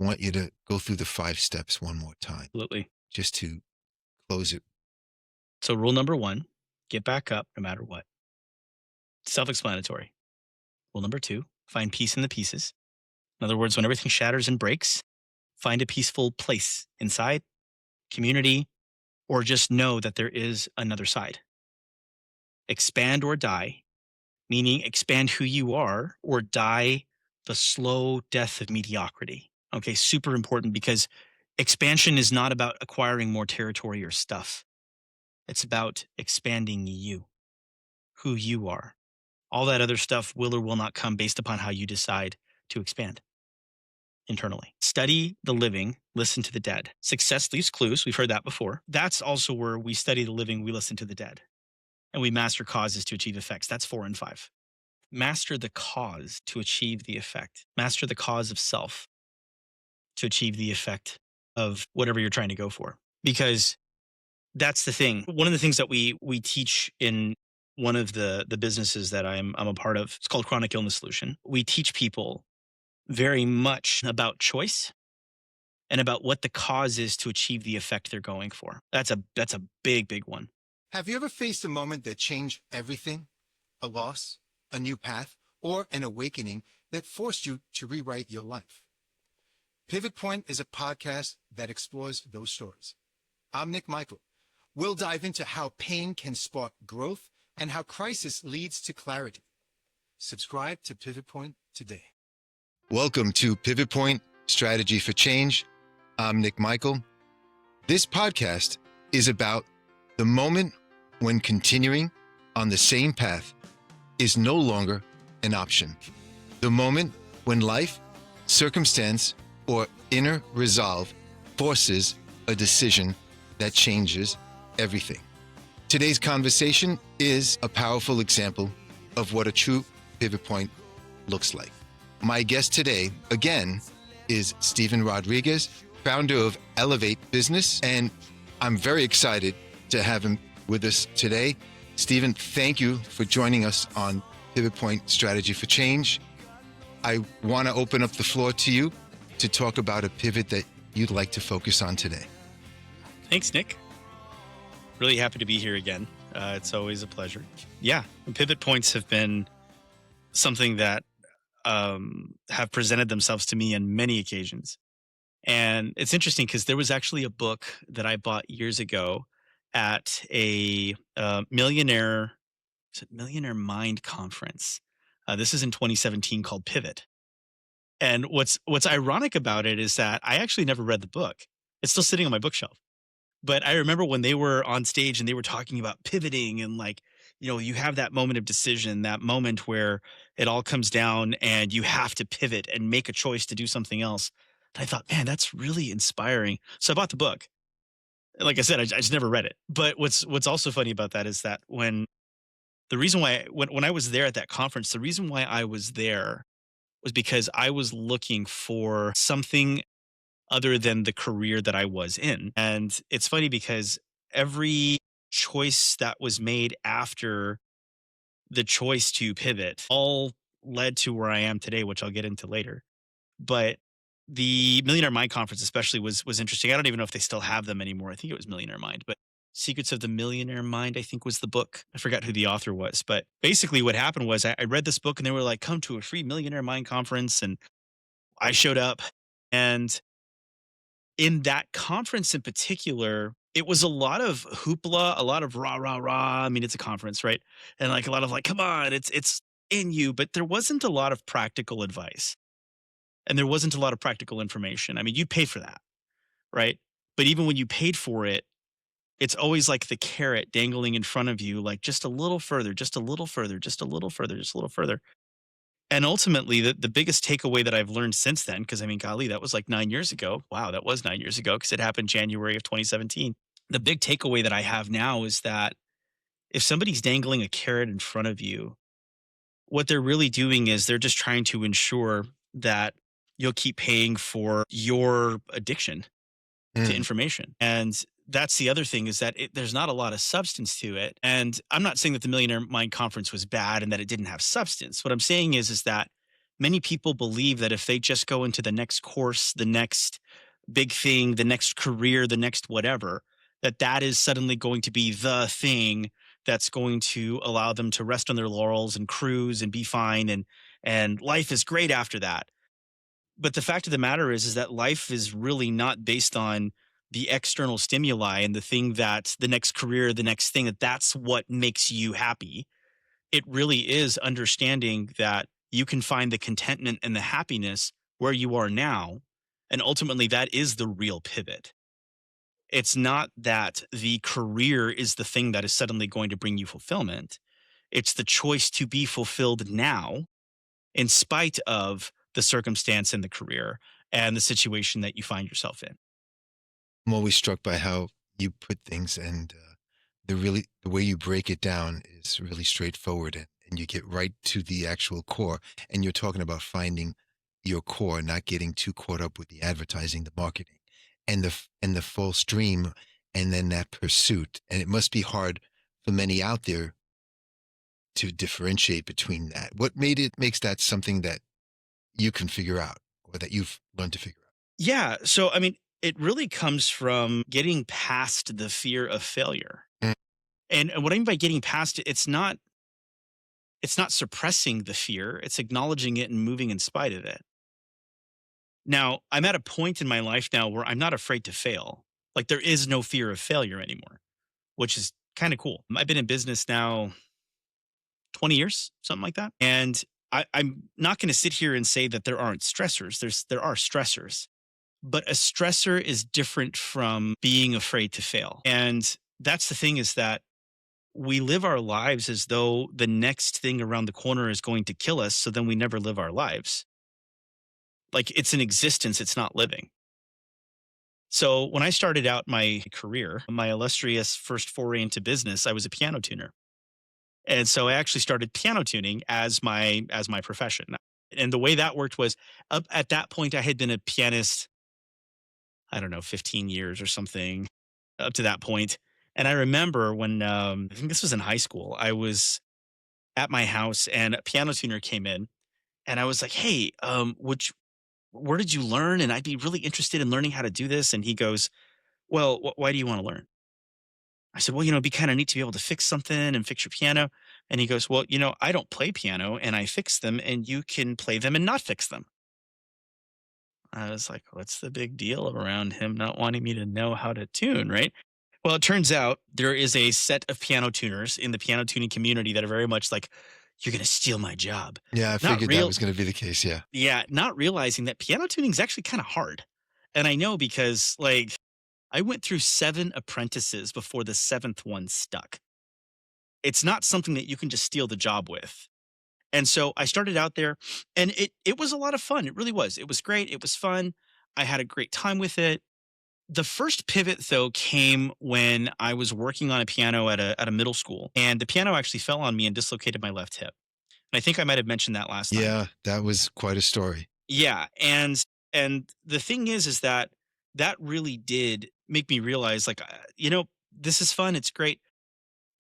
want you to go through the 5 steps one more time, Absolutely. just to close it. So rule number one, get back up no matter what. Self-explanatory. Rule number two, find peace in the pieces. In other words, when everything shatters and breaks, find a peaceful place inside, community, or just know that there is another side. Expand or die, meaning expand who you are or die the slow death of mediocrity. Okay, super important because expansion is not about acquiring more territory or stuff. It's about expanding you, who you are. All that other stuff will or will not come based upon how you decide to expand internally. Study the living, listen to the dead. Success leaves clues. We've heard that before. That's also where we study the living, we listen to the dead, and we master causes to achieve effects. That's 4 and 5. Master the cause to achieve the effect. Master the cause of self to achieve the effect of whatever you're trying to go for. Because that's the thing. One of the things that we teach in one of the businesses that I'm a part of, it's called Chronic Illness Solution. We teach people very much about choice and about what the cause is to achieve the effect they're going for. That's a big one. Have you ever faced a moment that changed everything? A loss, a new path, or an awakening that forced you to rewrite your life? Pivot Point is a podcast that explores those stories. I'm Nick Michael. We'll dive into how pain can spark growth and how crisis leads to clarity. Subscribe to Pivot Point today. Welcome to Pivot Point Strategy for Change. I'm Nick Michael. This podcast is about the moment when continuing on the same path is no longer an option. The moment when life, circumstance, or inner resolve forces a decision that changes everything. Today's conversation is a powerful example of what a true pivot point looks like. My guest today, again, is Steven Rodriguez, founder of Elevate Business, and I'm very excited to have him with us today. Steven, thank you for joining us on Pivot Point Strategy for Change. I want to open up the floor to you to talk about a pivot that you'd like to focus on today. Thanks, Nick. Really happy to be here again. It's always a pleasure. Yeah, pivot points have been something that have presented themselves to me on many occasions. And it's interesting because there was actually a book that I bought years ago at a millionaire mind conference. This is in 2017 called Pivot. And what's ironic about it is that I actually never read the book. It's still sitting on my bookshelf. But I remember when they were on stage and they were talking about pivoting and you have that moment of decision, that moment where it all comes down and you have to pivot and make a choice to do something else. And I thought, man, that's really inspiring. So I bought the book. Like I said, I just never read it. But what's also funny about that is that when I was there at that conference, the reason why I was there was because I was looking for something other than the career that I was in. And it's funny because every choice that was made after the choice to pivot all led to where I am today, which I'll get into later. But the Millionaire Mind Conference especially was interesting. I don't even know if they still have them anymore. I think it was Millionaire Mind, but Secrets of the Millionaire Mind, I think was the book. I forgot who the author was, but basically what happened was I read this book and they were like, come to a free Millionaire Mind Conference. And I showed up, and in that conference in particular, it was a lot of hoopla, a lot of rah, rah, rah. I mean, it's a conference, right? And like a lot of like, come on, it's in you, but there wasn't a lot of practical advice and there wasn't a lot of practical information. I mean, you paid for that, right? But even when you paid for it, it's always like the carrot dangling in front of you, like just a little further, just a little further, just a little further, just a little further. And ultimately, the biggest takeaway that I've learned since then, because I mean, golly, that was like 9 years ago. Wow, that was 9 years ago because it happened January of 2017. The big takeaway that I have now is that if somebody's dangling a carrot in front of you, what they're really doing is they're just trying to ensure that you'll keep paying for your addiction to Mm. information. And that's the other thing is that there's not a lot of substance to it. And I'm not saying that the Millionaire Mind Conference was bad and that it didn't have substance. What I'm saying is that many people believe that if they just go into the next course, the next big thing, the next career, the next whatever, that that is suddenly going to be the thing that's going to allow them to rest on their laurels and cruise and be fine, and life is great after that. But the fact of the matter is that life is really not based on the external stimuli and the thing that the next career, the next thing, that that's what makes you happy. It really is understanding that you can find the contentment and the happiness where you are now. And ultimately, that is the real pivot. It's not that the career is the thing that is suddenly going to bring you fulfillment. It's the choice to be fulfilled now, in spite of the circumstance in the career and the situation that you find yourself in. I'm always struck by how you put things, and the way you break it down is really straightforward, and you get right to the actual core. And you're talking about finding your core, not getting too caught up with the advertising, the marketing, and the full stream, and then that pursuit. And it must be hard for many out there to differentiate between that. What makes that something that you can figure out, or that you've learned to figure out? Yeah. So, I mean, it really comes from getting past the fear of failure. Mm. And what I mean by getting past it, it's not suppressing the fear, it's acknowledging it and moving in spite of it. Now, I'm at a point in my life now where I'm not afraid to fail. Like there is no fear of failure anymore, which is kind of cool. I've been in business now 20 years, something like that. And I'm not going to sit here and say that there aren't stressors. There are stressors, but a stressor is different from being afraid to fail. And that's the thing, is that we live our lives as though the next thing around the corner is going to kill us. So then we never live our lives. Like it's an existence, it's not living. So when I started out my career, my illustrious first foray into business, I was a piano tuner. And so I actually started piano tuning as my profession. And the way that worked was, up at that point I had been a pianist, I don't know, 15 years or something up to that point. And I remember when I think this was in high school, I was at my house and a piano tuner came in, and I was like, "Hey, where did you learn? And I'd be really interested in learning how to do this." And he goes, "Well, why do you want to learn?" I said, "Well, it'd be kind of neat to be able to fix something and fix your piano." And he goes, "Well, I don't play piano and I fix them, and you can play them and not fix them." I was like, "What's the big deal around him not wanting me to know how to tune?" Right. Well, it turns out there is a set of piano tuners in the piano tuning community that are very much like, "You're going to steal my job." Yeah, I Not figured that real, was going to be the case. Yeah. yeah, not realizing that piano tuning is actually kind of hard. And I know because, like, I went through 7 apprentices before the seventh one stuck. It's not something that you can just steal the job with. And so I started out there, and it was a lot of fun. It really was. It was great. It was fun. I had a great time with it. The first pivot though came when I was working on a piano at a middle school, and the piano actually fell on me and dislocated my left hip. And I think I might have mentioned that last time. Yeah, that was quite a story. Yeah, and the thing is that that really did make me realize, like, this is fun, it's great,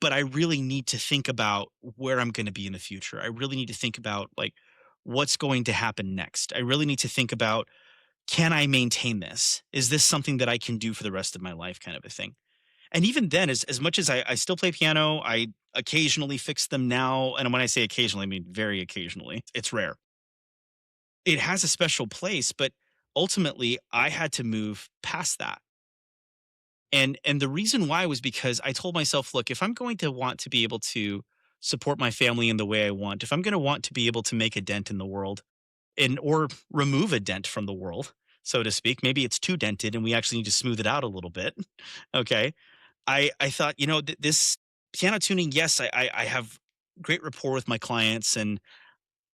but I really need to think about where I'm going to be in the future. I really need to think about, like, what's going to happen next. I really need to think about, can I maintain this? Is this something that I can do for the rest of my life, kind of a thing? And even then, as much as I still play piano, I occasionally fix them now. And when I say occasionally, I mean very occasionally. It's rare. It has a special place, but ultimately I had to move past that. And the reason why was because I told myself, look, if I'm going to want to be able to support my family in the way I want, if I'm going to want to be able to make a dent in the world, and or remove a dent from the world, so to speak, maybe it's too dented and we actually need to smooth it out a little bit. Okay. I thought, this piano tuning, yes, I have great rapport with my clients and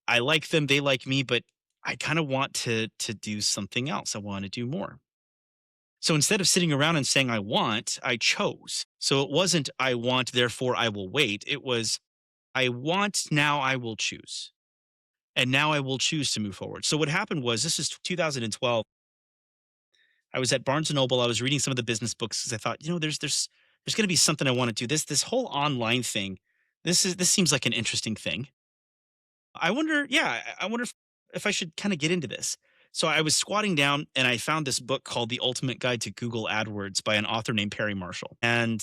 I like them, they like me, but I kind of want to do something else. I want to do more. So instead of sitting around and saying I want, I chose. So it wasn't I want, therefore I will wait. It was I want, now I will choose. And now I will choose to move forward. So what happened was, this is 2012. I was at Barnes and Noble. I was reading some of the business books because I thought, there's going to be something I want to do. This whole online thing. This seems like an interesting thing. I wonder, yeah, I wonder if I should kind of get into this. So I was squatting down and I found this book called The Ultimate Guide to Google AdWords by an author named Perry Marshall. And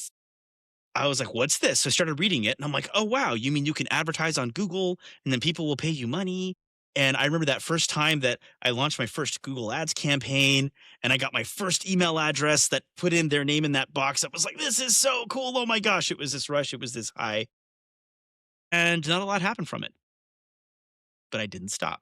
I was like, what's this? So I started reading it and I'm like, oh, wow, you mean you can advertise on Google and then people will pay you money? And I remember that first time that I launched my first Google Ads campaign and I got my first email address that put in their name in that box. I was like, this is so cool. Oh my gosh, it was this rush. It was this high. And not a lot happened from it, but I didn't stop.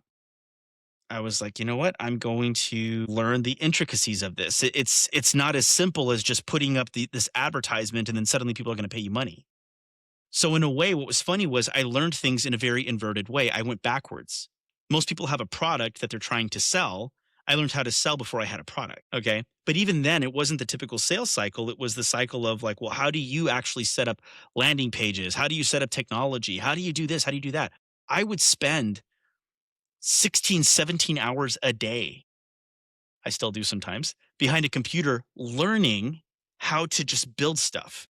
I was like, you know what? I'm going to learn the intricacies of this. It's not as simple as just putting up this advertisement and then suddenly people are going to pay you money. So in a way, what was funny was I learned things in a very inverted way. I went backwards. Most people have a product that they're trying to sell. I learned how to sell before I had a product. Okay. But even then, it wasn't the typical sales cycle. It was the cycle of like, well, how do you actually set up landing pages? How do you set up technology? How do you do this? How do you do that? I would spend 16, 17 hours a day. I still do sometimes behind a computer learning how to just build stuff.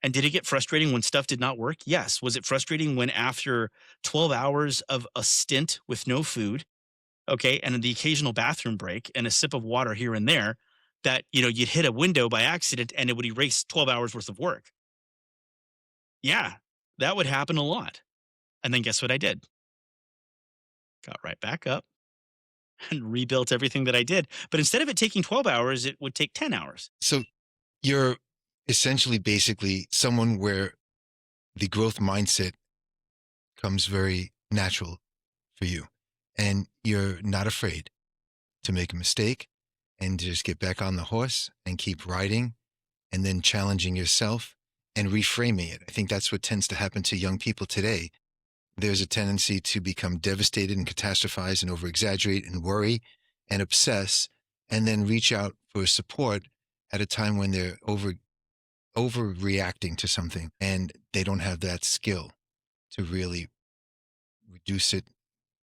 And did it get frustrating when stuff did not work? Yes. Was it frustrating when after 12 hours of a stint with no food, okay, and the occasional bathroom break and a sip of water here and there, that you'd hit a window by accident and it would erase 12 hours worth of work? Yeah, that would happen a lot. And then guess what I did? Got right back up and rebuilt everything that I did. But instead of it taking 12 hours, it would take 10 hours. So you're essentially basically someone where the growth mindset comes very natural for you, and you're not afraid to make a mistake and just get back on the horse and keep riding and then challenging yourself and reframing it. I think that's what tends to happen to young people today. There's a tendency to become devastated and catastrophize and over-exaggerate and worry and obsess and then reach out for support at a time when they're overreacting to something and they don't have that skill to really reduce it,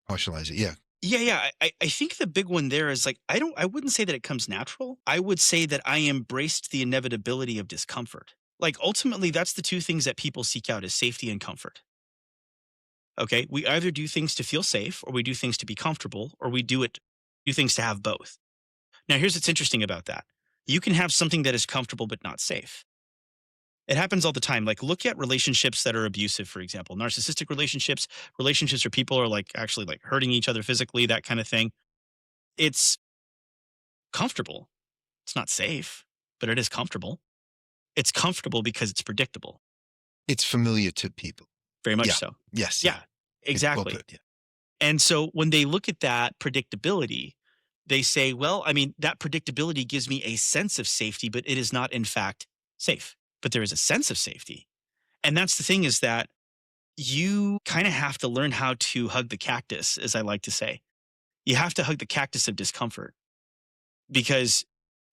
partialize it. Yeah. Yeah. I think the big one there is like, I wouldn't say that it comes natural. I would say that I embraced the inevitability of discomfort. Like ultimately, that's the two things that people seek out is safety and comfort. Okay. We either do things to feel safe or we do things to be comfortable or we do things to have both. Now, here's what's interesting about that. You can have something that is comfortable but not safe. It happens all the time. Like look at relationships that are abusive, for example, narcissistic relationships where people are like actually like hurting each other physically, that kind of thing. It's comfortable. It's not safe, but it is comfortable. It's comfortable because it's predictable. It's familiar to people. Very much Yeah. so. Yes. Yeah, exactly. Well put, yeah. And so when they look at that predictability, they say, well, I mean, that predictability gives me a sense of safety, but it is not in fact safe. But there is a sense of safety. And that's the thing is that you kind of have to learn how to hug the cactus, as I like to say. You have to hug the cactus of discomfort because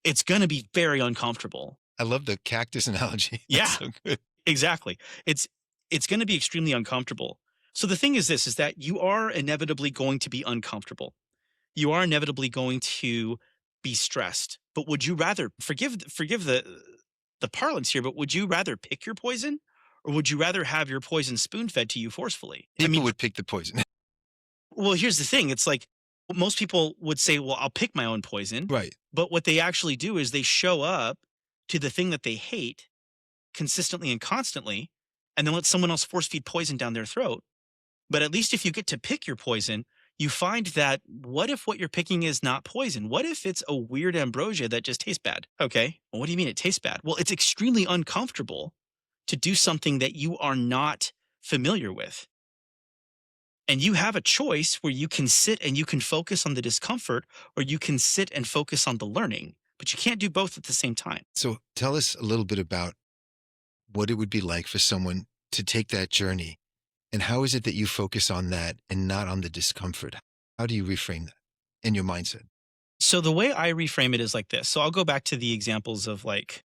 it's going to be very uncomfortable. I love the cactus analogy. Yeah. That's so good. Exactly. It's going to be extremely uncomfortable. So the thing is this, is that you are inevitably going to be uncomfortable. You are inevitably going to be stressed. But would you rather forgive the parlance here, but would you rather pick your poison or would you rather have your poison spoon fed to you forcefully? People would pick the poison. Well, here's the thing. It's like most people would say, well, I'll pick my own poison. Right. But what they actually do is they show up to the thing that they hate consistently and constantly, and then let someone else force feed poison down their throat. But at least if you get to pick your poison, you find that what if what you're picking is not poison? What if it's a weird ambrosia that just tastes bad? Okay. Well, what do you mean it tastes bad? Well, it's extremely uncomfortable to do something that you are not familiar with. And you have a choice where you can sit and you can focus on the discomfort or you can sit and focus on the learning, but you can't do both at the same time. So tell us a little bit about what it would be like for someone to take that journey. And how is it that you focus on that and not on the discomfort? How do you reframe that in your mindset? So the way I reframe it is like this. So I'll go back to the examples of like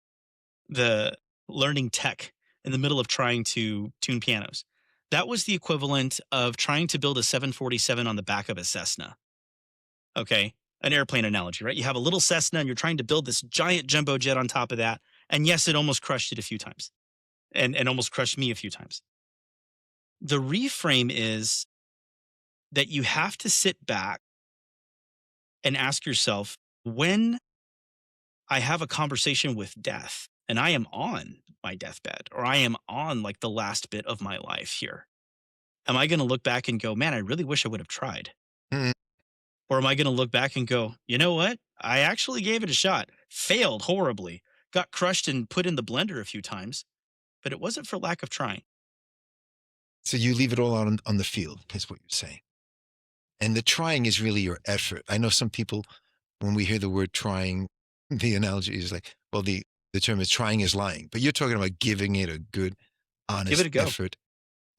the learning tech in the middle of trying to tune pianos. That was the equivalent of trying to build a 747 on the back of a Cessna. Okay. An airplane analogy, right? You have a little Cessna and you're trying to build this giant jumbo jet on top of that. And yes, it almost crushed it a few times and almost crushed me a few times. The reframe is that you have to sit back and ask yourself, when I have a conversation with death and I am on my deathbed or I am on like the last bit of my life here, am I going to look back and go, man, I really wish I would have tried? Mm. Or am I going to look back and go, you know what? I actually gave it a shot, failed horribly, got crushed and put in the blender a few times, but it wasn't for lack of trying. So you leave it all out on the field, is what you're saying. And the trying is really your effort. I know some people, when we hear the word trying, the analogy is like, well, the term is trying is lying, but you're talking about giving it a good, Give it honest a go. effort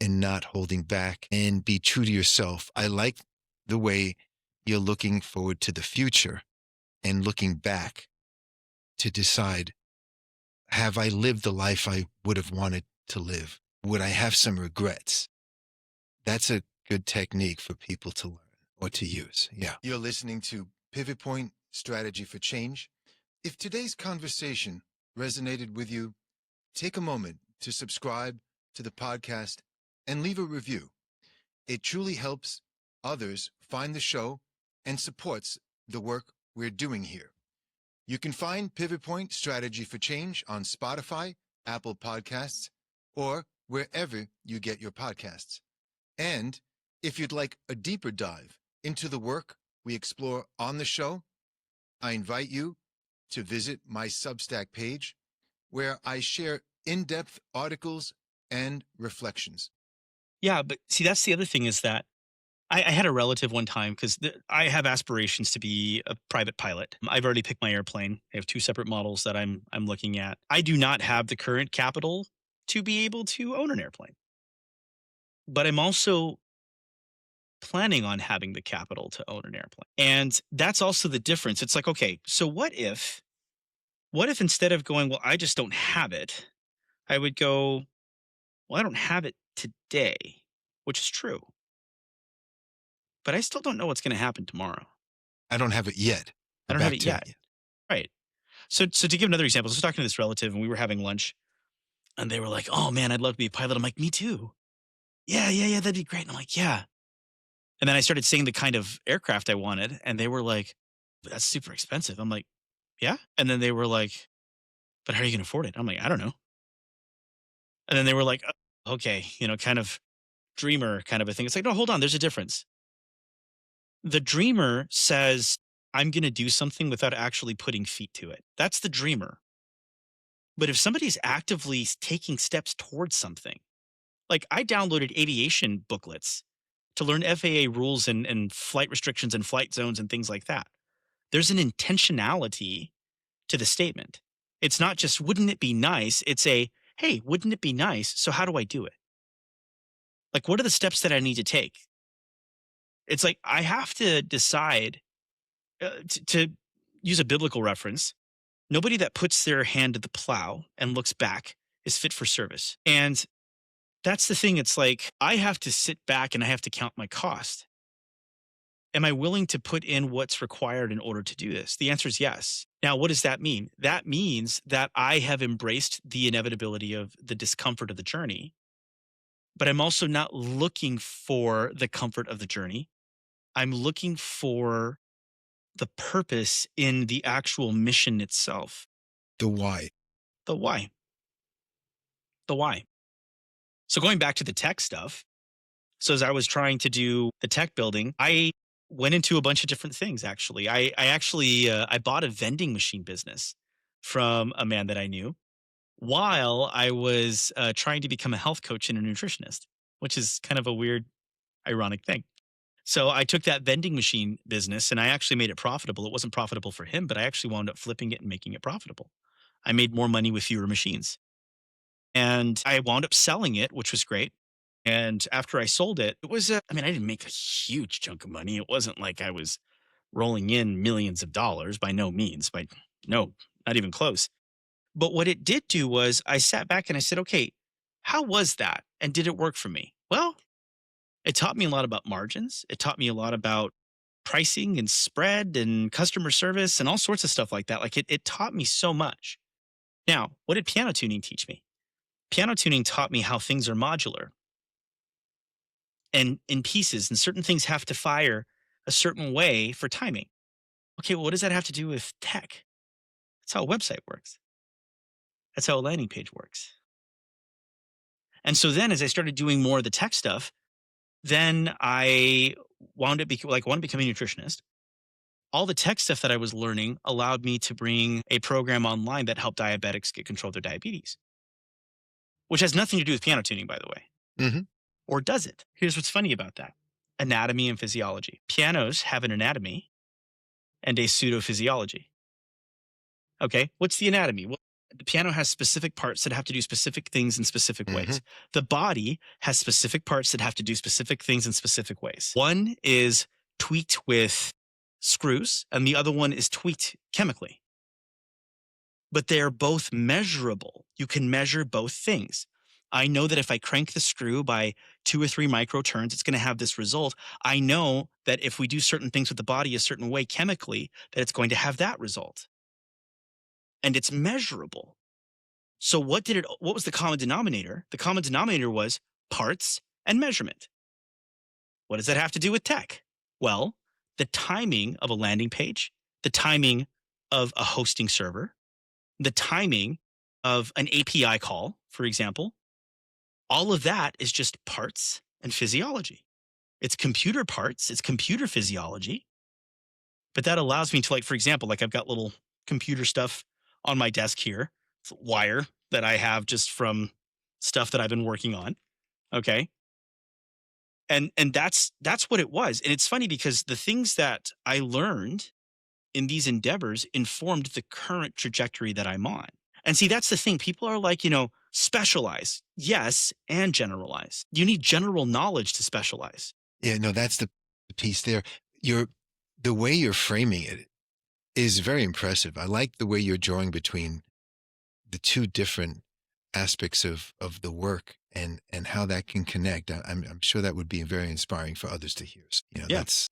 and not holding back and be true to yourself. I like the way you're looking forward to the future and looking back to decide, have I lived the life I would have wanted to live? Would I have some regrets? That's a good technique for people to learn or to use. Yeah. You're listening to Pivot Point Strategy for Change. If today's conversation resonated with you, take a moment to subscribe to the podcast and leave a review. It truly helps others find the show and supports the work we're doing here. You can find Pivot Point Strategy for Change on Spotify, Apple Podcasts, or wherever you get your podcasts. And if you'd like a deeper dive into the work we explore on the show, I invite you to visit my Substack page, where I share in-depth articles and reflections. Yeah, but see, that's the other thing is that I had a relative one time because I have aspirations to be a private pilot. I've already picked my airplane. I have two separate models that I'm looking at. I do not have the current capital to be able to own an airplane, but I'm also planning on having the capital to own an airplane. And that's also the difference. It's like, okay, so what if instead of going, well, I just don't have it, I would go, well, I don't have it today, which is true, but I still don't know what's going to happen tomorrow. I don't have it yet. I don't have it yet. Right. So to give another example, I was talking to this relative and we were having lunch and they were like, oh man, I'd love to be a pilot. I'm like, me too. Yeah, that'd be great. And I'm like, yeah. And then I started saying the kind of aircraft I wanted and they were like, that's super expensive. I'm like, yeah. And then they were like, but how are you going to afford it? I'm like, I don't know. And then they were like, "Oh, okay, kind of dreamer kind of a thing. It's like, no, hold on. There's a difference. The dreamer says, I'm going to do something without actually putting feet to it. That's the dreamer. But if somebody's actively taking steps towards something, like I downloaded aviation booklets to learn FAA rules and flight restrictions and flight zones and things like that. There's an intentionality to the statement. It's not just, wouldn't it be nice? It's a, hey, wouldn't it be nice? So how do I do it? Like, what are the steps that I need to take? It's like, I have to decide to use a biblical reference. Nobody that puts their hand to the plow and looks back is fit for service. And that's the thing. It's like, I have to sit back and I have to count my cost. Am I willing to put in what's required in order to do this? The answer is yes. Now, what does that mean? That means that I have embraced the inevitability of the discomfort of the journey, but I'm also not looking for the comfort of the journey. I'm looking for the purpose in the actual mission itself. The why. The why. The why. So going back to the tech stuff, so as I was trying to do the tech building, I went into a bunch of different things. Actually, I bought a vending machine business from a man that I knew while I was trying to become a health coach and a nutritionist, which is kind of a weird, ironic thing. So I took that vending machine business and I actually made it profitable. It wasn't profitable for him, but I actually wound up flipping it and making it profitable. I made more money with fewer machines. And I wound up selling it, which was great. And after I sold it, it was, I didn't make a huge chunk of money. It wasn't like I was rolling in millions of dollars, by no means, no, not even close. But what it did do was I sat back and I said, okay, how was that? And did it work for me? Well, it taught me a lot about margins. It taught me a lot about pricing and spread and customer service and all sorts of stuff like that. Like it taught me so much. Now, what did piano tuning teach me? Piano tuning taught me how things are modular. and in pieces, and certain things have to fire a certain way for timing. Okay, well, what does that have to do with tech? That's how a website works. That's how a landing page works. And so then as I started doing more of the tech stuff, then I wound up wanted to become a nutritionist. All the tech stuff that I was learning allowed me to bring a program online that helped diabetics get control of their diabetes, which has nothing to do with piano tuning, by the way. Hmm. Or does it? Here's what's funny about that: anatomy and physiology. Pianos have an anatomy and a pseudophysiology. Okay, what's the anatomy? Well, the piano has specific parts that have to do specific things in specific Hmm. ways. The body has specific parts that have to do specific things in specific ways. One is tweaked with screws, and the other one is tweaked chemically. But they are both measurable. You can measure both things. I know that if I crank the screw by 2 or 3 micro turns, it's going to have this result. I know that if we do certain things with the body a certain way chemically, that it's going to have that result. And it's measurable. So what was the common denominator? The common denominator was parts and measurement. What does that have to do with tech? Well, the timing of a landing page, the timing of a hosting server, the timing of an API call, for example, all of that is just parts and physiology. It's computer parts, it's computer physiology. But that allows me to, like, for example, like I've got little computer stuff on my desk here. It's wire that I have just from stuff that I've been working on. Okay. And that's what it was. And it's funny because the things that I learned in these endeavors informed the current trajectory that I'm on. And see, that's the thing. People are like, specialize. Yes, and generalize. You need general knowledge to specialize. Yeah, no, that's the piece there. The way you're framing it is very impressive. I like the way you're drawing between the two different aspects of the work and how that can connect. I'm sure that would be very inspiring for others to hear. So, Yeah. that's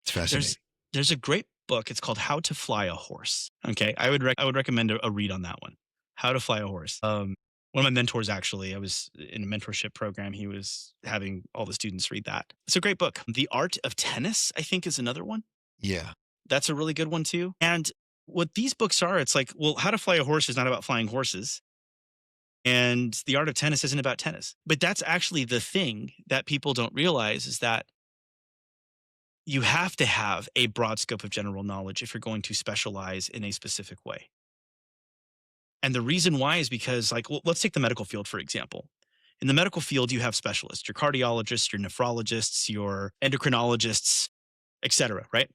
it's fascinating. There's a great book. It's called How to Fly a Horse. Okay. I would recommend a read on that one. How to Fly a Horse. One of my mentors, actually, I was in a mentorship program. He was having all the students read that. It's a great book. The Art of Tennis, I think, is another one. Yeah. That's a really good one too. And what these books are, it's like, well, How to Fly a Horse is not about flying horses. And The Art of Tennis isn't about tennis. But that's actually the thing that people don't realize, is that you have to have a broad scope of general knowledge if you're going to specialize in a specific way. And the reason why is because, like, well, let's take the medical field, for example. In the medical field, you have specialists, your cardiologists, your nephrologists, your endocrinologists, et cetera, right?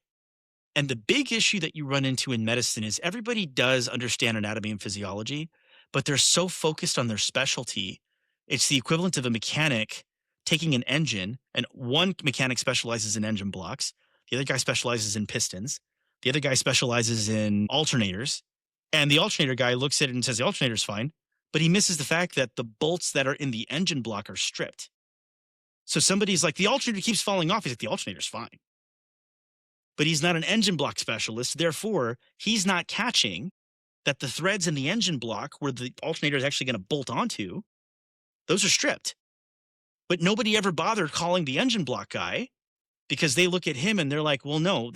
And the big issue that you run into in medicine is everybody does understand anatomy and physiology, but they're so focused on their specialty. It's the equivalent of a mechanic taking an engine, and one mechanic specializes in engine blocks, the other guy specializes in pistons, the other guy specializes in alternators, and the alternator guy looks at it and says the alternator's fine, but he misses the fact that the bolts that are in the engine block are stripped. So somebody's like, the alternator keeps falling off. He's like, the alternator's fine. But he's not an engine block specialist. Therefore, he's not catching that the threads in the engine block where the alternator is actually going to bolt onto, those are stripped. But nobody ever bothered calling the engine block guy, because they look at him and they're like, well, no,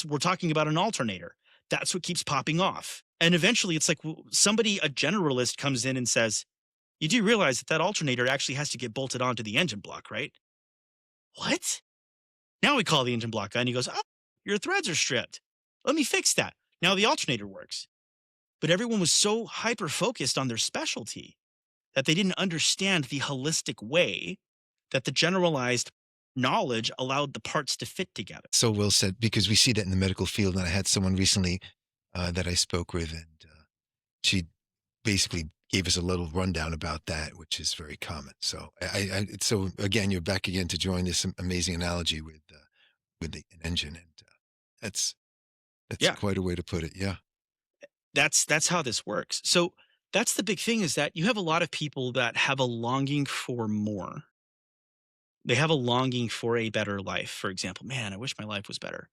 we're talking about an alternator. That's what keeps popping off. And eventually it's like, a generalist comes in and says, you do realize that alternator actually has to get bolted onto the engine block, right? What? Now we call the engine block guy and he goes, oh, your threads are stripped. Let me fix that. Now the alternator works. But everyone was so hyper-focused on their specialty that they didn't understand the holistic way that the generalized knowledge allowed the parts to fit together. So well said, because we see that in the medical field. And I had someone recently that I spoke with, and she basically gave us a little rundown about that, which is very common. So so again, you're back again to join this amazing analogy with an engine, and that's quite a way to put it. Yeah. That's how this works. So that's the big thing, is that you have a lot of people that have a longing for more. They have a longing for a better life. For example, man, I wish my life was better.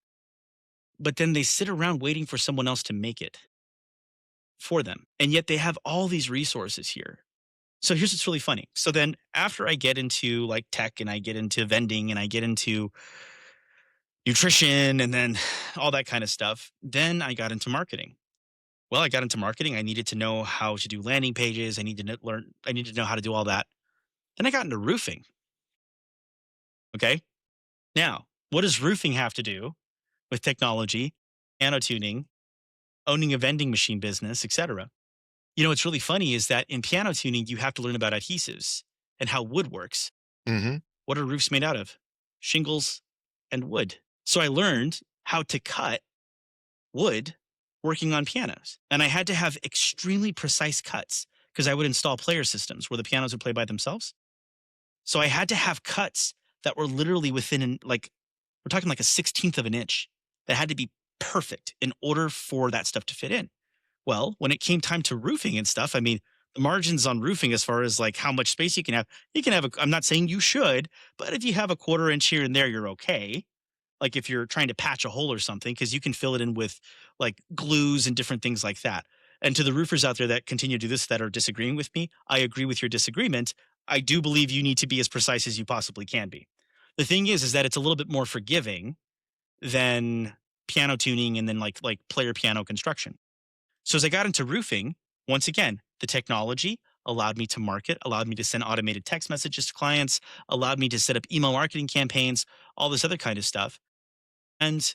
But then they sit around waiting for someone else to make it for them. And yet they have all these resources here. So here's what's really funny. So then after I get into like tech and I get into vending and I get into nutrition and then all that kind of stuff, then I got into marketing. Well, I got into marketing. I needed to know how to do landing pages. I needed to know how to do all that. Then I got into roofing. Okay. Now, what does roofing have to do with technology, piano tuning, owning a vending machine business, etc.? What's really funny is that in piano tuning, you have to learn about adhesives and how wood works. Mm-hmm. What are roofs made out of? Shingles and wood. So I learned how to cut wood working on pianos. And I had to have extremely precise cuts because I would install player systems where the pianos would play by themselves. So I had to have cuts that were literally within we're talking like a 16th of an inch that had to be perfect in order for that stuff to fit in. Well, when it came time to roofing and stuff, I mean, the margins on roofing as far as like how much space you can have, I'm not saying you should, but if you have a quarter inch here and there, you're okay. Like if you're trying to patch a hole or something, because you can fill it in with like glues and different things like that. And to the roofers out there that continue to do this that are disagreeing with me, I agree with your disagreement. I do believe you need to be as precise as you possibly can be. The thing is that it's a little bit more forgiving than piano tuning and then like player piano construction. So as I got into roofing, once again, the technology allowed me to market, allowed me to send automated text messages to clients, allowed me to set up email marketing campaigns, all this other kind of stuff. And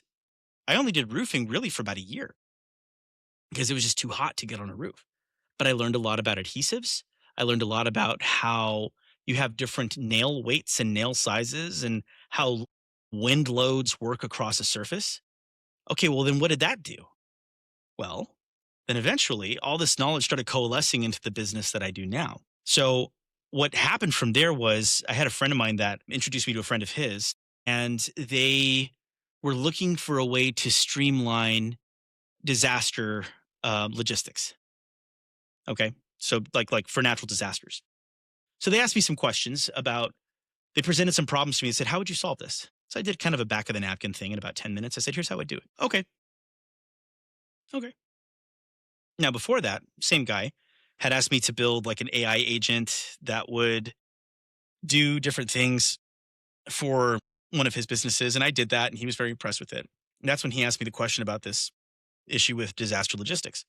I only did roofing really for about a year because it was just too hot to get on a roof. But I learned a lot about adhesives. I learned a lot about how you have different nail weights and nail sizes and how wind loads work across a surface. Okay, well, then what did that do? Well, then eventually all this knowledge started coalescing into the business that I do now. So what happened from there was I had a friend of mine that introduced me to a friend of his, and they were looking for a way to streamline disaster logistics. Okay, so like for natural disasters. So they asked me some questions about. They presented some problems to me and said, "How would you solve this?" So I did kind of a back of the napkin thing in about 10 minutes. I said, "Here's how I do it." Okay. Okay. Now, before that, same guy had asked me to build like an AI agent that would do different things for one of his businesses. And I did that, and he was very impressed with it. And that's when he asked me the question about this issue with disaster logistics.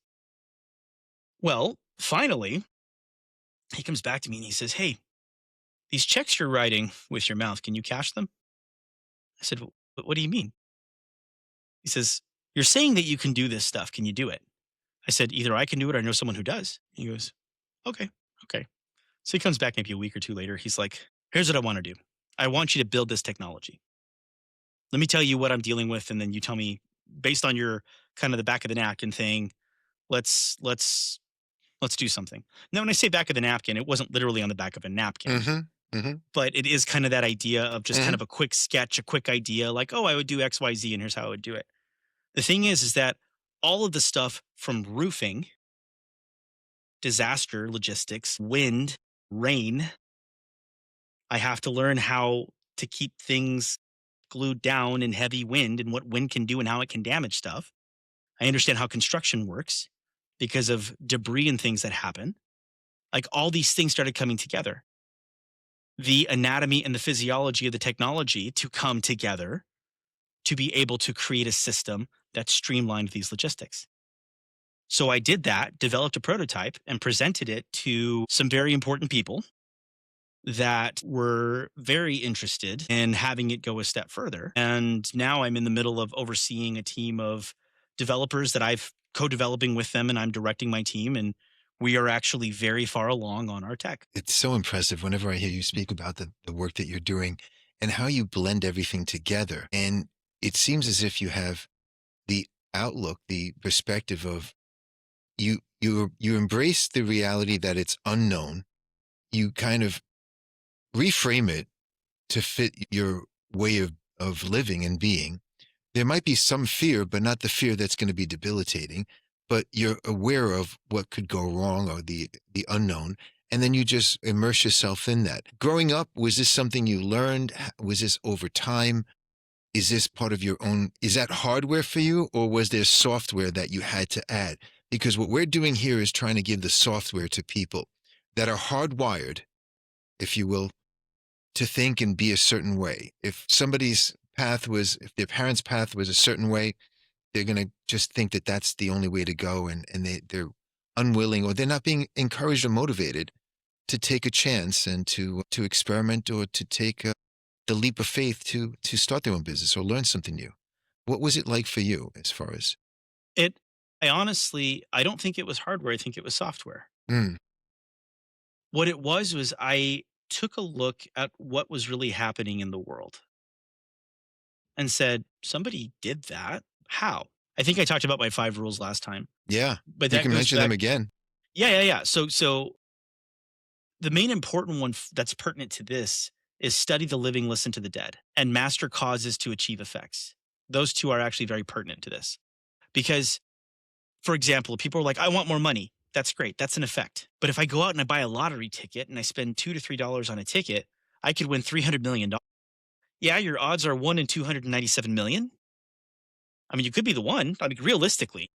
Well, finally, he comes back to me and he says, "Hey, these checks you're writing with your mouth, can you cash them?" I said, What do you mean?" He says, "You're saying that you can do this stuff. Can you do it?" I said, "Either I can do it or I know someone who does." He goes, "Okay, okay." So he comes back maybe a week or two later. He's like, "Here's what I want to do. I want you to build this technology. Let me tell you what I'm dealing with, and then you tell me based on your kind of the back of the napkin thing. Let's do something." Now, when I say back of the napkin, it wasn't literally on the back of a napkin, Mm-hmm. Mm-hmm. but it is kind of that idea of just kind of a quick sketch, a quick idea, like, "Oh, I would do X, Y, Z, and here's how I would do it." The thing is that all of the stuff from roofing, disaster logistics, wind, rain, I have to learn how to keep things glued down in heavy wind and what wind can do and how it can damage stuff. I understand how construction works because of debris and things that happen. Like all these things started coming together. The anatomy and the physiology of the technology to come together to be able to create a system that streamlined these logistics. So I did that, developed a prototype, and presented it to some very important people that were very interested in having it go a step further. And now I'm in the middle of overseeing a team of developers that I've co-developing with them, and I'm directing my team, and we are actually very far along on our tech. It's so impressive whenever I hear you speak about the work that you're doing and how you blend everything together. And it seems as if you have the outlook, the perspective of you embrace the reality that it's unknown. You kind of reframe it to fit your way of living and being. There might be some fear, but not the fear that's going to be debilitating, but you're aware of what could go wrong or the unknown. And then you just immerse yourself in that. Growing up, was this something you learned? Was this over time? Is this part of your own? Is that hardware for you, or was there software that you had to add? Because what we're doing here is trying to give the software to people. that are hardwired, if you will, to think and be a certain way. If if their parents' path was a certain way, they're going to just think that that's the only way to go. And they're unwilling, or they're not being encouraged or motivated to take a chance and to experiment, or to take the leap of faith to start their own business or learn something new. What was it like for you as far as? It, I honestly, I don't think it was hardware. I think it was software. Mm, What it was I took a look at what was really happening in the world and said, somebody did that. How? I think I talked about my 5 rules last time, yeah, but you that can goes mention back. them again. Yeah. So the main important one that's pertinent to this is study the living, listen to the dead, and master causes to achieve effects. Those two are actually very pertinent to this because, for example, people are like, I want more money. That's great. That's an effect. But if I go out and I buy a lottery ticket and I spend $2 to $3 on a ticket, I could win $300 million. Yeah, your odds are 1 in 297 million. I mean, you could be the one. I mean, realistically,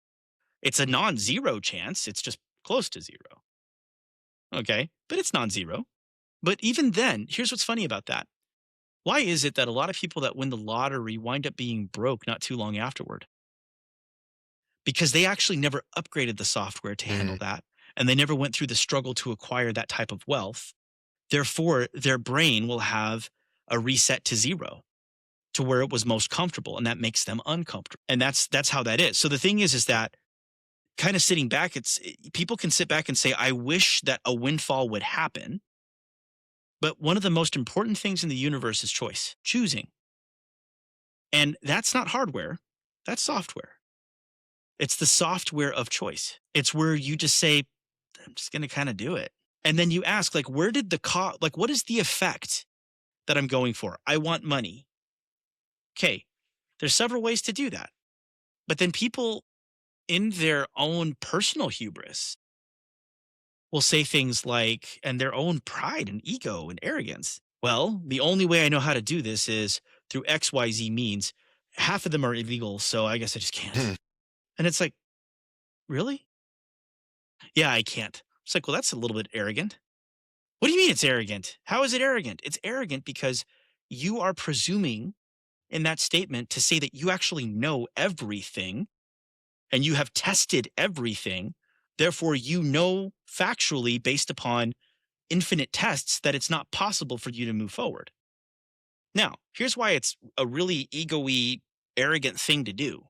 it's a non-zero chance. It's just close to zero. Okay, but it's non-zero. But even then, here's what's funny about that. Why is it that a lot of people that win the lottery wind up being broke not too long afterward? Because they actually never upgraded the software to handle Mm, that, and they never went through the struggle to acquire that type of wealth. Therefore, their brain will have a reset to zero, to where it was most comfortable, and that makes them uncomfortable. And that's how that is. So the thing is that kind of sitting back, people can sit back and say, I wish that a windfall would happen. But one of the most important things in the universe is choice, choosing. And that's not hardware, that's software. It's the software of choice. It's where you just say, I'm just going to kind of do it. And then you ask, like, where did what is the effect that I'm going for? I want money. Okay. There's several ways to do that. But then people in their own personal hubris will say things like, and their own pride and ego and arrogance. Well, the only way I know how to do this is through XYZ means. Half of them are illegal. So I guess I just can't. hmm, And it's like, really? Yeah, I can't. It's like, well, that's a little bit arrogant. What do you mean it's arrogant? How is it arrogant? It's arrogant because you are presuming in that statement to say that you actually know everything and you have tested everything. Therefore, you know factually based upon infinite tests that it's not possible for you to move forward. Now, here's why it's a really ego-y, arrogant thing to do.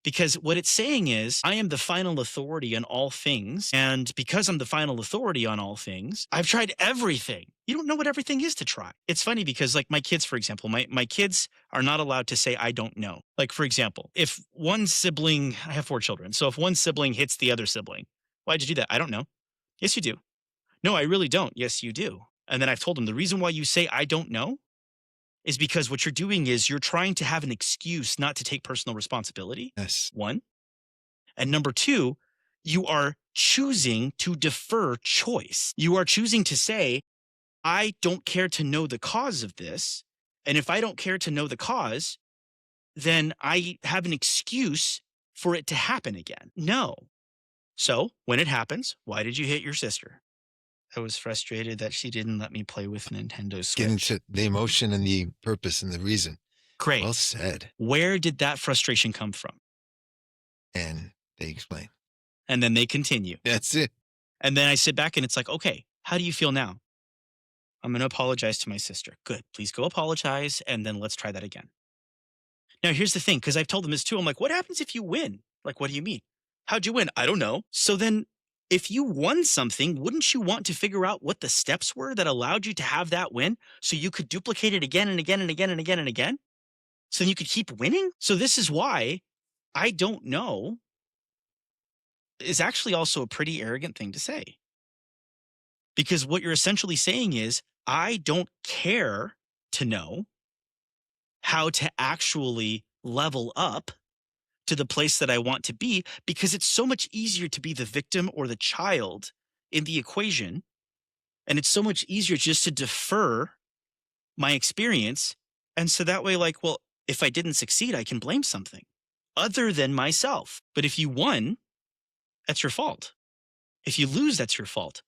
Because what it's saying is, I am the final authority on all things. And because I'm the final authority on all things, I've tried everything. You don't know what everything is to try. It's funny because, like, my kids, for example, my kids are not allowed to say, I don't know. Like, for example, if one sibling, I have 4 children. So if one sibling hits the other sibling, why'd you do that? I don't know. Yes, you do. No, I really don't. Yes, you do. And then I've told them the reason why you say, I don't know is because what you're doing is you're trying to have an excuse not to take personal responsibility. yes. One. And number two, you are choosing to defer choice. You are choosing to say, I don't care to know the cause of this. And if I don't care to know the cause, then I have an excuse for it to happen again. No. So when it happens, why did you hit your sister? I was frustrated that she didn't let me play with Nintendo Get Switch. into the emotion and the purpose and the reason. Great. Well said. Where did that frustration come from? And they explain. And then they continue. That's it. And then I sit back and it's like, okay, how do you feel now? I'm going to apologize to my sister. Good. Please go apologize. And then let's try that again. Now, here's the thing, because I've told them this too. I'm like, what happens if you win? Like, what do you mean? How'd you win? I don't know. So then if you won something, wouldn't you want to figure out what the steps were that allowed you to have that win so you could duplicate it again and again and again and again and again? So you could keep winning? So this is why I don't know is actually also a pretty arrogant thing to say. Because what you're essentially saying is, I don't care to know how to actually level up to the place that I want to be, because it's so much easier to be the victim or the child in the equation. And it's so much easier just to defer my experience. And so that way, like, well, if I didn't succeed, I can blame something other than myself. But if you won, that's your fault. If you lose, that's your fault.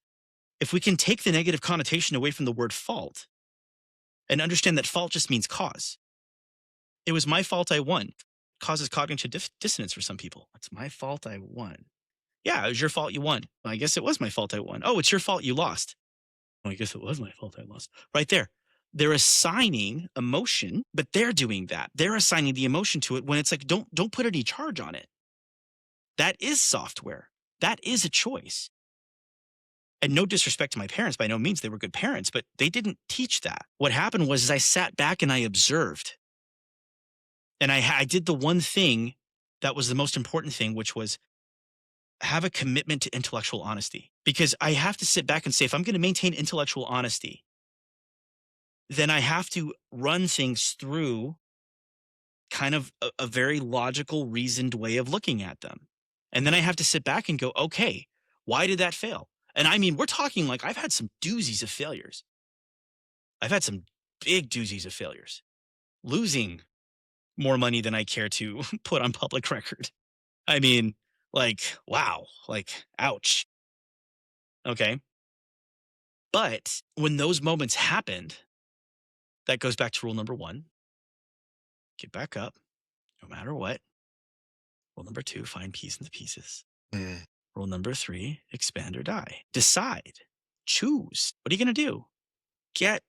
if we can take the negative connotation away from the word fault and understand that fault just means cause. It was my fault I won. Causes cognitive dissonance for some people. It's my fault I won. Yeah, it was your fault you won. Well, I guess it was my fault I won. Oh, it's your fault you lost. Well, I guess it was my fault I lost. Right there. They're assigning emotion, but they're doing that. They're assigning the emotion to it when it's like, don't put any charge on it. That is software. That is a choice. And no disrespect to my parents, by no means, they were good parents, but they didn't teach that. What happened was is I sat back and I observed. And I did the one thing that was the most important thing, which was have a commitment to intellectual honesty. Because I have to sit back and say, if I'm going to maintain intellectual honesty, then I have to run things through kind of a very logical, reasoned way of looking at them. And then I have to sit back and go, okay, why did that fail? And I mean, we're talking like I've had some doozies of failures. I've had some big doozies of failures. Losing more money than I care to put on public record. I mean, like, wow, like, ouch. Okay. But when those moments happened, that goes back to rule number 1. Get back up, no matter what. Rule number 2, find peace in the pieces. Mm. Rule number 3, expand or die. Decide. Choose. What are you going to do? Get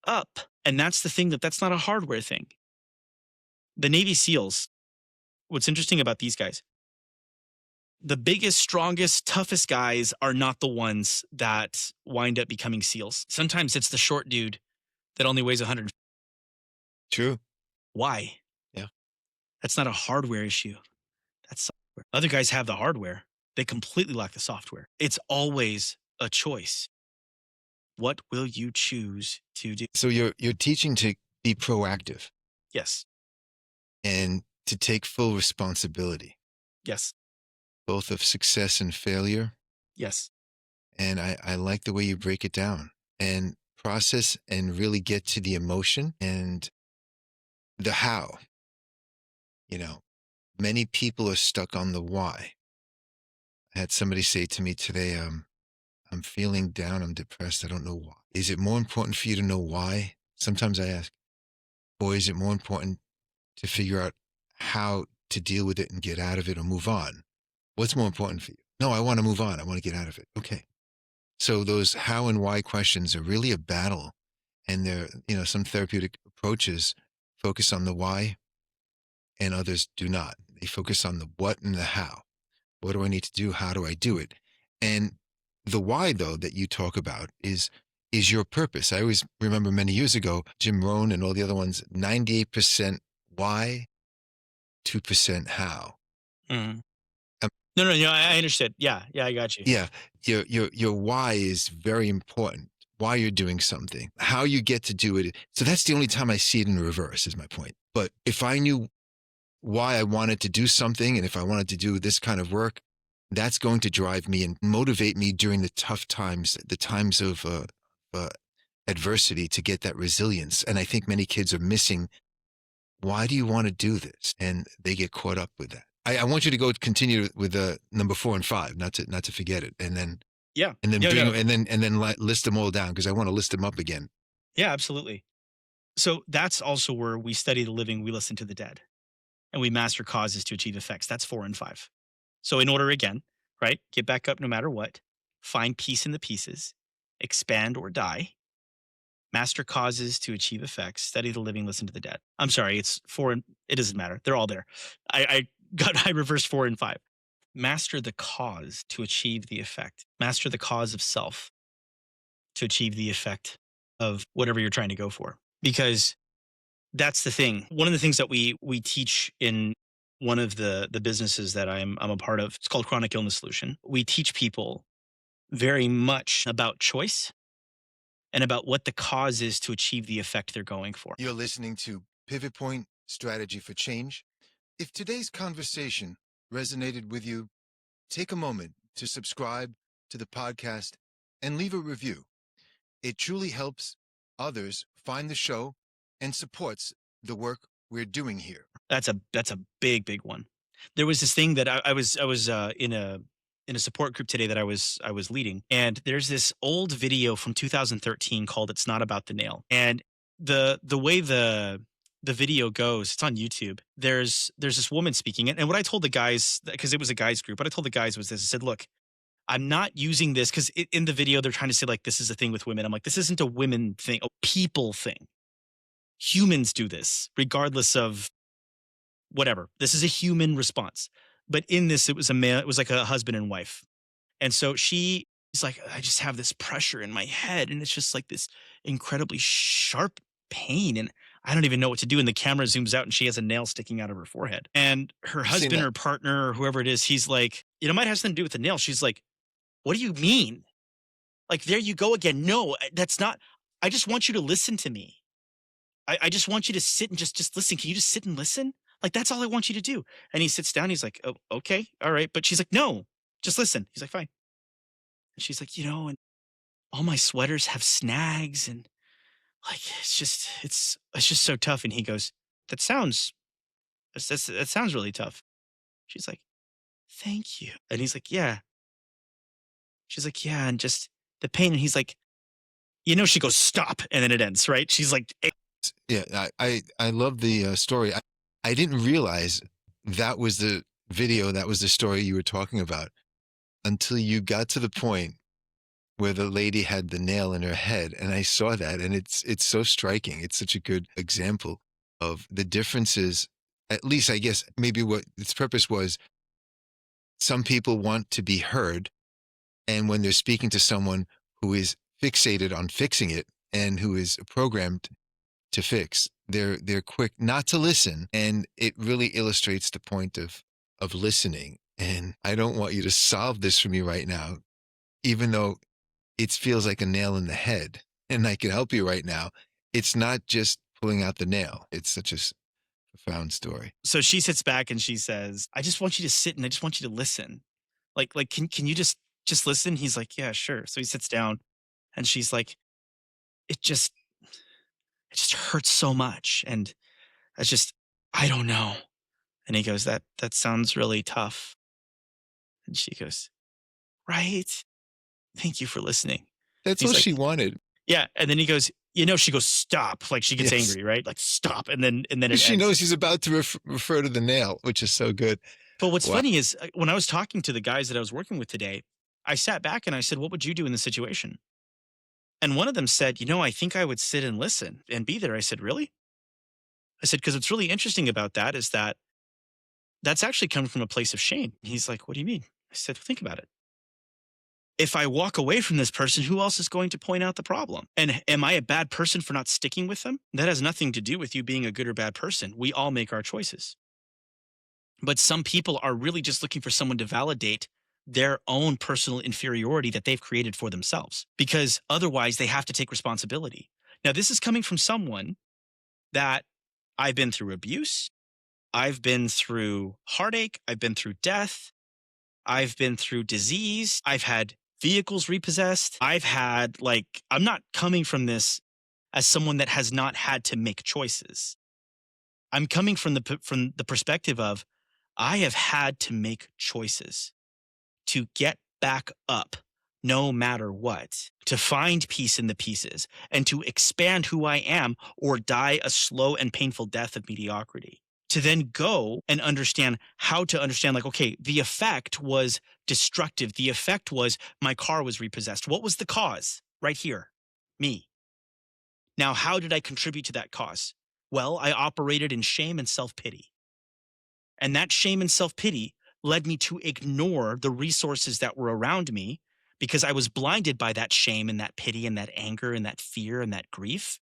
up. And that's the thing that's not a hardware thing. The Navy SEALs, what's interesting about these guys, the biggest, strongest, toughest guys are not the ones that wind up becoming SEALs. Sometimes it's the short dude that only weighs 100. True. Why? Yeah. That's not a hardware issue. That's software. Other guys have the hardware. They completely lack the software. It's always a choice. What will you choose to do? So you're teaching to be proactive Yes. and to take full responsibility, Yes. both of success and failure. Yes. And I like the way you break it down and process and really get to the emotion and the how. You know, many people are stuck on the why. I had somebody say to me today, I'm feeling down, I'm depressed, I don't know why. Is it more important for you to know why? Sometimes I ask, or is it more important to figure out how to deal with it and get out of it or move on? What's more important for you? No, I want to move on. I want to get out of it. Okay. So those how and why questions are really a battle. And there, some therapeutic approaches focus on the why and others do not. They focus on the what and the how. What do I need to do? How do I do it? And the why, though, that you talk about is your purpose. I always remember many years ago, Jim Rohn and all the other ones, 98% why, 2% how. Mm. Um, No, I understood. Yeah, I got you. Yeah, your why is very important. Why you're doing something, how you get to do it. So that's the only time I see it in reverse, is my point. But if I knew why I wanted to do something, and if I wanted to do this kind of work, that's going to drive me and motivate me during the tough times, the times of adversity, to get that resilience. And I think many kids are missing, why do you want to do this? And they get caught up with that. I want you to continue with number 4 and 5, not to forget it. And then, and then list them all down, because I want to list them up again. Yeah, absolutely. So that's also where we study the living, we listen to the dead, and we master causes to achieve effects. That's 4 and 5. So in order again, right? Get back up no matter what. Find peace in the pieces. Expand or die. Master causes to achieve effects. Study the living, listen to the dead. I'm sorry, it's 4 and it doesn't matter. They're all there. I reversed 4 and 5. Master the cause to achieve the effect. Master the cause of self to achieve the effect of whatever you're trying to go for. Because that's the thing. One of the things that we teach in one of the businesses that I'm a part of, it's called Chronic Illness Solution. We teach people very much about choice and about what the cause is to achieve the effect they're going for. You're listening to Pivot Point Strategy for Change. If today's conversation resonated with you, take a moment to subscribe to the podcast and leave a review. It truly helps others find the show and supports the work we're doing here. That's a big one. There was this thing that I was in a in a support group today that I was leading, and there's this old video from 2013 called "It's Not About the Nail." And the way the video goes, it's on YouTube. There's this woman speaking, and what I told the guys, because it was a guys group, what I told the guys was this: I said, "Look, I'm not using this because in the video they're trying to say like this is a thing with women. I'm like, this isn't a women thing, a people thing. Humans do this regardless of whatever. This is a human response. But in this, it was a man. It was like a husband and wife, and so she's like, I just have this pressure in my head, and it's just like this incredibly sharp pain, and I don't even know what to do. And the camera zooms out, and she has a nail sticking out of her forehead. And her I've seen husband that. or partner or whoever it is, he's like, it might have something to do with the nail. She's like, what do you mean? Like, there you go again. No, that's not. I just want you to listen to me. I just want you to sit and just listen. Can you just sit and listen? Like, that's all I want you to do. And he sits down. He's like, oh, okay, all right. But she's like, no, just listen. He's like, fine. And she's like, and all my sweaters have snags, and like it's just so tough. And he goes, that sounds that sounds really tough. She's like, thank you. And he's like, yeah. She's like, yeah, and just the pain. And he's like, she goes, stop, and then it ends, right? She's like, Yeah, I love the story. I didn't realize that was the video, that was the story you were talking about until you got to the point where the lady had the nail in her head, and I saw that, and it's so striking. It's such a good example of the differences. At least, I guess, maybe what its purpose was. Some people want to be heard, and when they're speaking to someone who is fixated on fixing it and who is programmed to fix, they're quick not to listen, and it really illustrates the point of listening. And I don't want you to solve this for me right now, even though it feels like a nail in the head, and I can help you right now. It's not just pulling out the nail. It's such a profound story. so she sits back and she says, I just want you to sit and I just want you to listen. Like, can you just listen? He's like, yeah, sure. So he sits down, and she's like, it just hurts so much. And it's just, I don't know. And he goes, that sounds really tough. And she goes, right. Thank you for listening. That's He's all like, she wanted. yeah. And then he goes, she goes, stop. Like, she gets Yes. angry, right? Like, stop. And then it She ends. knows he's about to refer to the nail, which is so good. But what's Wow. funny is when I was talking to the guys that I was working with today, I sat back and I said, what would you do in this situation? And one of them said, I think I would sit and listen and be there. I said, really? I said, because what's really interesting about that is that that's actually come from a place of shame. He's like, what do you mean? I said, think about it. If I walk away from this person, who else is going to point out the problem? And am I a bad person for not sticking with them? That has nothing to do with you being a good or bad person. We all make our choices. But some people are really just looking for someone to validate their own personal inferiority that they've created for themselves, because otherwise they have to take responsibility. Now, this is coming from someone that I've been through abuse. I've been through heartache. I've been through death. I've been through disease. I've had vehicles repossessed. I'm not coming from this as someone that has not had to make choices. I'm coming from the perspective of, I have had to make choices to get back up no matter what, to find peace in the pieces, and to expand who I am or die a slow and painful death of mediocrity. To then go and understand how to understand, like, okay, the effect was destructive. The effect was my car was repossessed. What was the cause? Right here, me. Now, how did I contribute to that cause? Well, I operated in shame and self-pity. And that shame and self-pity led me to ignore the resources that were around me, because I was blinded by that shame and that pity and that anger and that fear and that grief,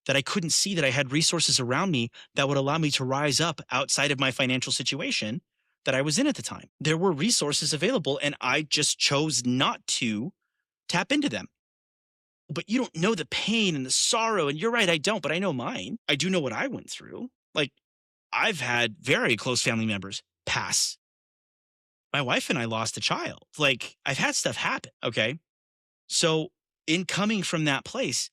that I couldn't see that I had resources around me that would allow me to rise up outside of my financial situation that I was in at the time. There were resources available, and I just chose not to tap into them. But you don't know the pain and the sorrow, and you're right, I don't, but I know mine. I do know what I went through. Like, I've had very close family members pass. My wife and I lost a child. Like, I've had stuff happen, okay? So in coming from that place,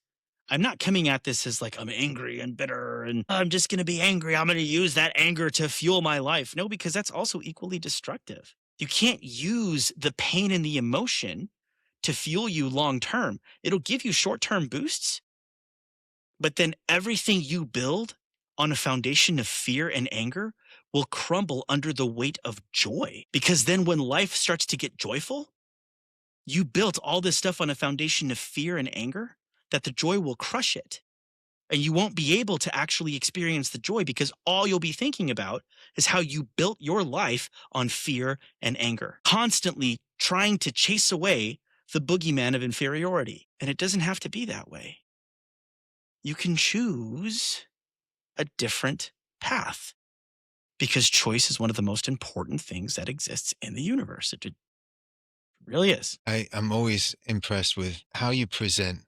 I'm not coming at this as like, I'm angry and bitter and I'm just going to be angry. I'm going to use that anger to fuel my life. No, because that's also equally destructive. You can't use the pain and the emotion to fuel you long term. It'll give you short term boosts, but then everything you build on a foundation of fear and anger will crumble under the weight of joy. Because then when life starts to get joyful, you built all this stuff on a foundation of fear and anger that the joy will crush it. And you won't be able to actually experience the joy because all you'll be thinking about is how you built your life on fear and anger, constantly trying to chase away the boogeyman of inferiority. And it doesn't have to be that way. You can choose a different path because choice is one of the most important things that exists in the universe. It really is. I'm always impressed with how you present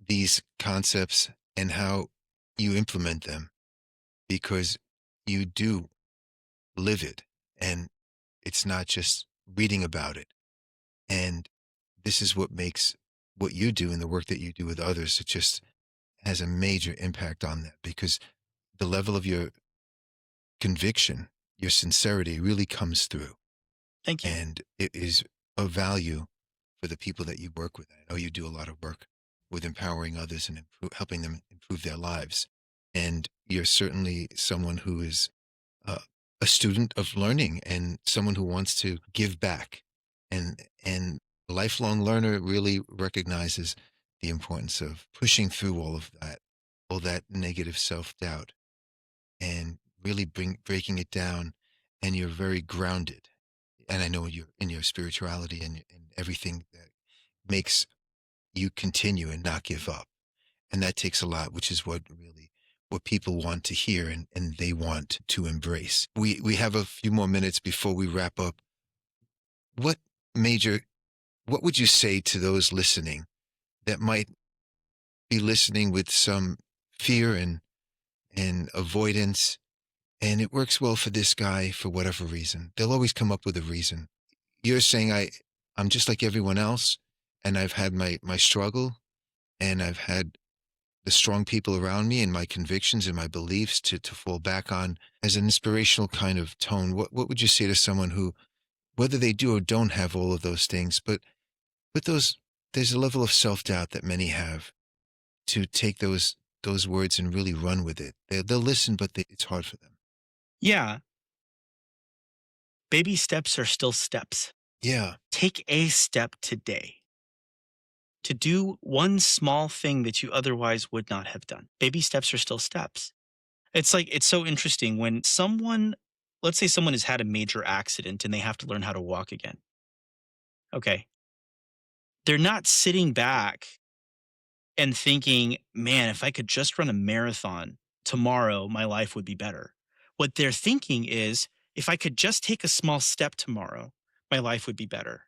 these concepts and how you implement them, because you do live it, and it's not just reading about it. And this is what makes what you do and the work that you do with others, it just has a major impact on that, because the level of your conviction, your sincerity really comes through. Thank you. And it is of value for the people that you work with. I know you do a lot of work with empowering others and helping them improve their lives. And you're certainly someone who is a student of learning and someone who wants to give back. And a lifelong learner really recognizes the importance of pushing through all that negative self-doubt, and really breaking it down. And you're very grounded. And I know you're in your spirituality and everything that makes you continue and not give up. And that takes a lot, which is what people want to hear and they want to embrace. We have a few more minutes before we wrap up. What would you say to those listening that might be listening with some fear and avoidance? And it works well for this guy for whatever reason. They'll always come up with a reason. You're saying I'm just like everyone else, and I've had my struggle, and I've had the strong people around me and my convictions and my beliefs to fall back on as an inspirational kind of tone. What would you say to someone who, whether they do or don't have all of those things, but there's a level of self-doubt that many have, to take those words and really run with it? They'll listen, but it's hard for them. Yeah. Baby steps are still steps. Yeah. Take a step today to do one small thing that you otherwise would not have done. Baby steps are still steps. It's so interesting when let's say someone has had a major accident and they have to learn how to walk again. Okay. They're not sitting back and thinking, man, if I could just run a marathon tomorrow, my life would be better. What they're thinking is, if I could just take a small step tomorrow, my life would be better.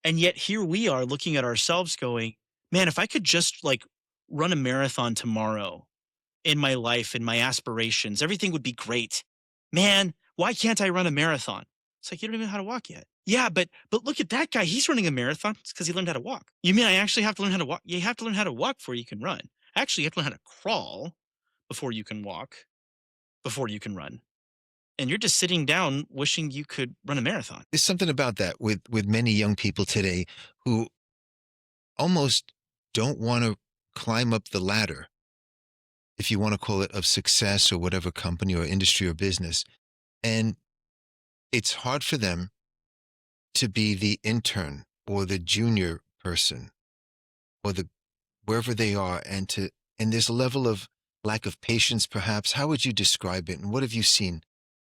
And yet here we are looking at ourselves going, man, if I could just run a marathon tomorrow in my life, in my aspirations, everything would be great. Man, why can't I run a marathon? It's like, you don't even know how to walk yet. Yeah, but look at that guy. He's running a marathon. It's because he learned how to walk. You mean I actually have to learn how to walk? You have to learn how to walk before you can run. Actually, you have to learn how to crawl before you can walk, before you can run. And you're just sitting down wishing you could run a marathon. There's something about that with many young people today who almost don't want to climb up the ladder, if you want to call it, of success or whatever company or industry or business. And it's hard for them to be the intern or the junior person or wherever they are, and there's a level of lack of patience, perhaps. How would you describe it? And what have you seen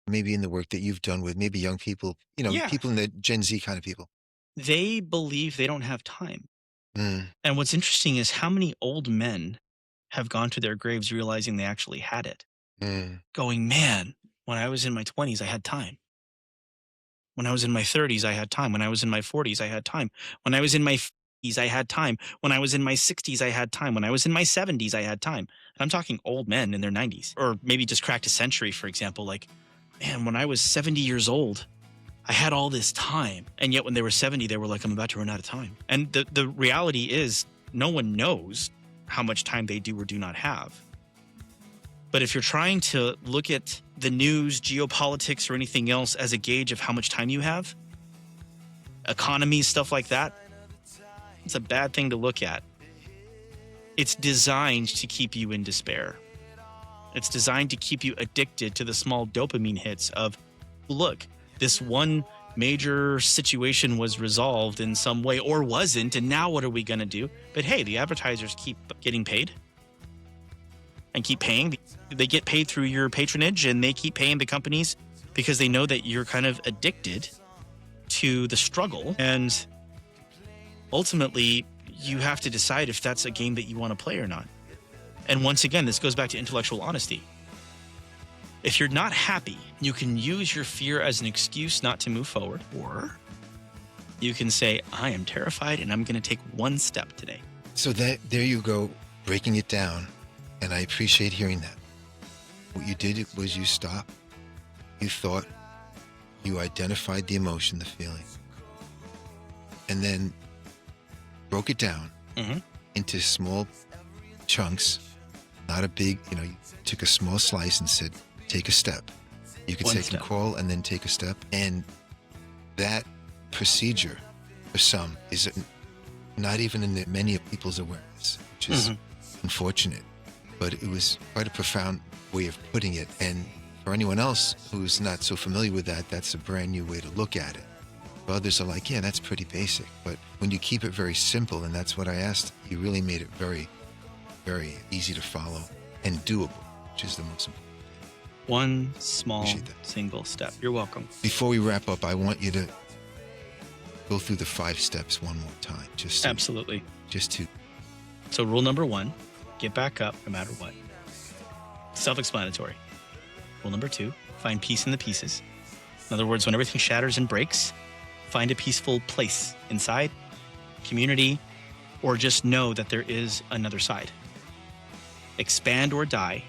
maybe in the work that you've done with maybe young people, Yeah. people in the Gen Z kind of people? They believe they don't have time. Mm. And what's interesting is how many old men have gone to their graves realizing they actually had it. Going, man, when I was in my 20s, I had time. When I was in my 30s, I had time. When I was in my 40s, I had time. When I was in my 50s, I had time. When I was in my 60s, I had time. When I was in my 70s, I had time. And I'm talking old men in their 90s, or maybe just cracked a century, for example. Man, when I was 70 years old, I had all this time. And yet when they were 70, they were like, I'm about to run out of time. And the reality is no one knows how much time they do or do not have. But if you're trying to look at the news, geopolitics, or anything else as a gauge of how much time you have, economy, stuff like that, it's a bad thing to look at. It's designed to keep you in despair. It's designed to keep you addicted to the small dopamine hits of, look, this one major situation was resolved in some way or wasn't, and now what are we going to do? But hey, the advertisers keep getting paid and keep paying. They get paid through your patronage, and they keep paying the companies because they know that you're kind of addicted to the struggle. And ultimately, you have to decide if that's a game that you want to play or not. And once again, this goes back to intellectual honesty. If you're not happy, you can use your fear as an excuse not to move forward, or you can say, I am terrified and I'm going to take one step today. So there you go, breaking it down. And I appreciate hearing that. What you did was you stopped, you thought, you identified the emotion, the feeling, and then broke it down into small chunks, not a big, you took a small slice and said, take a step. You could take a crawl and then take a step. And that procedure for some is not even in many people's awareness, which is unfortunate. But it was quite a profound way of putting it. And for anyone else who's not so familiar with that, that's a brand new way to look at it. Others are like, yeah, that's pretty basic. But when you keep it very simple, and that's what I asked, you really made it very, very easy to follow and doable, which is the most important. One small single step. You're welcome. Before we wrap up, I want you to go through the 5 steps one more time. Absolutely. Just to. So rule number 1, get back up no matter what. Self-explanatory. Rule number 2, find peace in the pieces. In other words, when everything shatters and breaks, find a peaceful place inside, community, or just know that there is another side. Expand or die,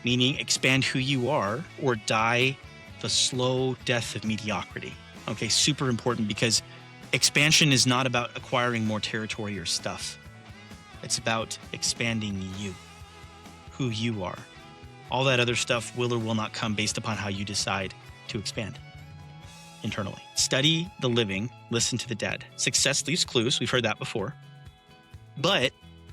meaning expand who you are or die the slow death of mediocrity. Okay, super important, because expansion is not about acquiring more territory or stuff. It's about expanding you, who you are. All that other stuff will or will not come based upon how you decide to expand internally. Study the living, listen to the dead. Success leaves clues. We've heard that before. But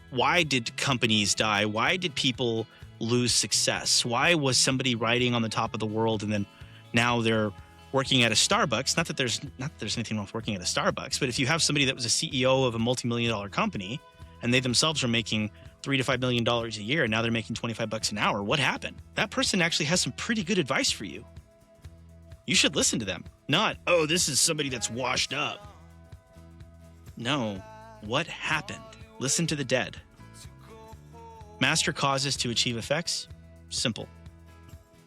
why did companies die? Why did people lose success? Why was somebody riding on the top of the world and then now they're working at a Starbucks? Not that there's anything wrong with working at a Starbucks, but if you have somebody that was a CEO of a multi-million-dollar company and they themselves are making $3 to $5 million a year, and now they're making $25 an hour, what happened? That person actually has some pretty good advice for you. You should listen to them. Not, oh, this is somebody that's washed up. No, what happened? Listen to the dead. Master causes to achieve effects? Simple.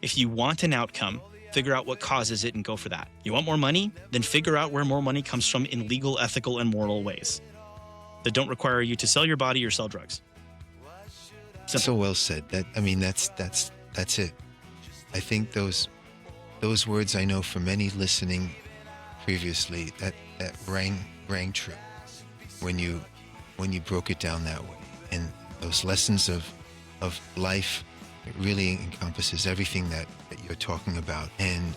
If you want an outcome, figure out what causes it and go for that. You want more money? Then figure out where more money comes from in legal, ethical, and moral ways that don't require you to sell your body or sell drugs. Simple. So well said. That's it. I think those words, I know for many listening previously, that rang true when you broke it down that way. And those lessons of life, it really encompasses everything that you're talking about, and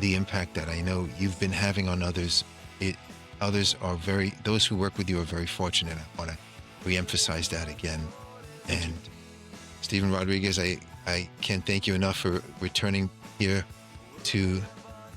the impact that I know you've been having on others. Those who work with you are very fortunate. I want to reemphasize that again. And Stephen Rodriguez, I can't thank you enough for returning here to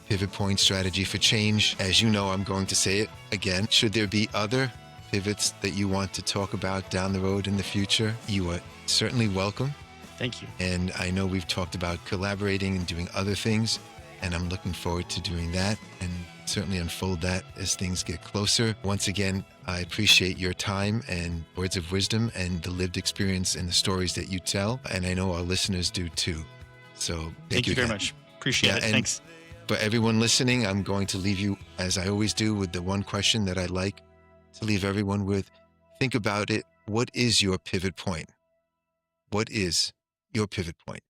Pivot Point Strategy for Change. As you know, I'm going to say it again. Should there be other pivots that you want to talk about down the road in the future, you are certainly welcome. Thank you. And I know we've talked about collaborating and doing other things, and I'm looking forward to doing that and certainly unfold that as things get closer. Once again, I appreciate your time and words of wisdom and the lived experience and the stories that you tell. And I know our listeners do too. So thank you very much. Appreciate it. Thanks. For everyone listening, I'm going to leave you, as I always do, with the one question that I like to leave everyone with. Think about it. What is your pivot point? What is your pivot point?